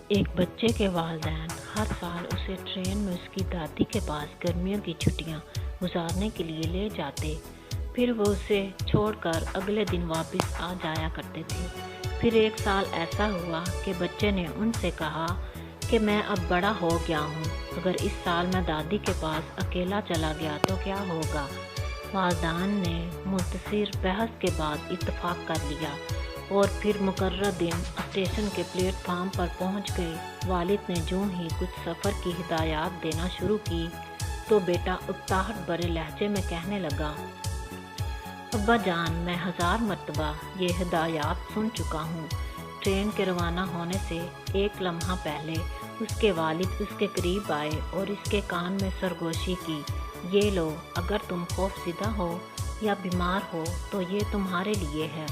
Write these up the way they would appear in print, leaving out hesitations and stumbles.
ایک بچے کے والدین ہر سال اسے ٹرین میں اس کی دادی کے پاس گرمیوں کی چھٹیاں گزارنے کے لیے لے جاتے، پھر وہ اسے چھوڑ کر اگلے دن واپس آ جایا کرتے تھے۔ پھر ایک سال ایسا ہوا کہ بچے نے ان سے کہا کہ میں اب بڑا ہو گیا ہوں، اگر اس سال میں دادی کے پاس اکیلا چلا گیا تو کیا ہوگا؟ والدین نے مختصر بحث کے بعد اتفاق کر لیا اور پھر مقررہ دن اسٹیشن کے پلیٹ فارم پر پہنچ گئے۔ والد نے جو ہی کچھ سفر کی ہدایات دینا شروع کی تو بیٹا اکتاہٹ بھرے لہجے میں کہنے لگا، ابا جان، میں 1000 مرتبہ یہ ہدایات سن چکا ہوں۔ ٹرین کے روانہ ہونے سے ایک لمحہ پہلے اس کے والد اس کے قریب آئے اور اس کے کان میں سرگوشی کی، یہ لو، اگر تم خوفزدہ ہو یا بیمار ہو تو یہ تمہارے لیے ہے،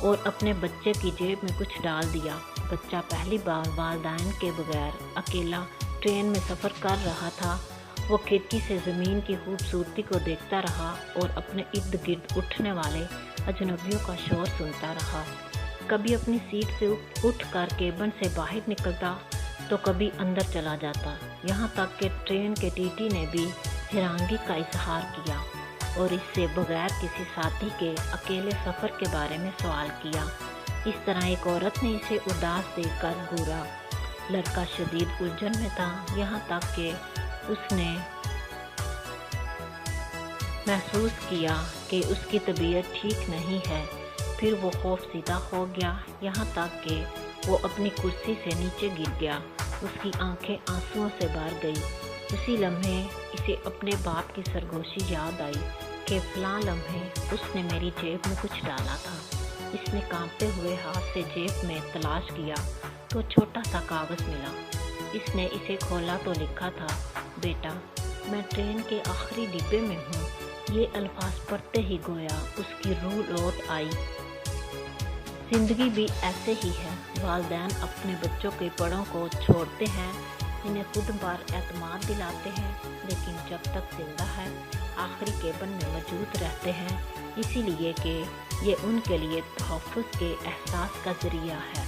اور اپنے بچے کی جیب میں کچھ ڈال دیا۔ بچہ پہلی بار والدین کے بغیر اکیلا ٹرین میں سفر کر رہا تھا۔ وہ کھڑکی سے زمین کی خوبصورتی کو دیکھتا رہا اور اپنے ارد گرد اٹھنے والے اجنبیوں کا شور سنتا رہا۔ کبھی اپنی سیٹ سے اٹھ کر کیبن سے باہر نکلتا تو کبھی اندر چلا جاتا، یہاں تک کہ ٹرین کے ٹی ٹی نے بھی حیرانگی کا اظہار کیا اور اس سے بغیر کسی ساتھی کے اکیلے سفر کے بارے میں سوال کیا۔ اس طرح ایک عورت نے اسے اداس دیکھ کر گھورا۔ لڑکا شدید الجھن میں تھا، یہاں تک کہ اس نے محسوس کیا کہ اس کی طبیعت ٹھیک نہیں ہے۔ پھر وہ خوفزدہ ہو گیا، یہاں تک کہ وہ اپنی کرسی سے نیچے گر گیا۔ اس کی آنکھیں آنسوؤں سے بھر گئی۔ اسی لمحے اسے اپنے باپ کی سرگوشی یاد آئی کہ فلاں لمحے اس نے میری جیب میں کچھ ڈالا تھا۔ اس نے کانپتے ہوئے ہاتھ سے جیب میں تلاش کیا تو چھوٹا سا کاغذ ملا۔ اس نے اسے کھولا تو لکھا تھا، بیٹا، میں ٹرین کے آخری ڈبے میں ہوں۔ یہ الفاظ پڑھتے ہی گویا اس کی روح لوٹ آئی۔ زندگی بھی ایسے ہی ہے، والدین اپنے بچوں کے پڑوں کو چھوڑتے ہیں، انہیں خود پر اعتماد دلاتے ہیں، لیکن جب تک زندہ ہے آخری کیبن میں موجود رہتے ہیں، اسی لیے کہ یہ ان کے لیے تحفظ کے احساس کا ذریعہ ہے۔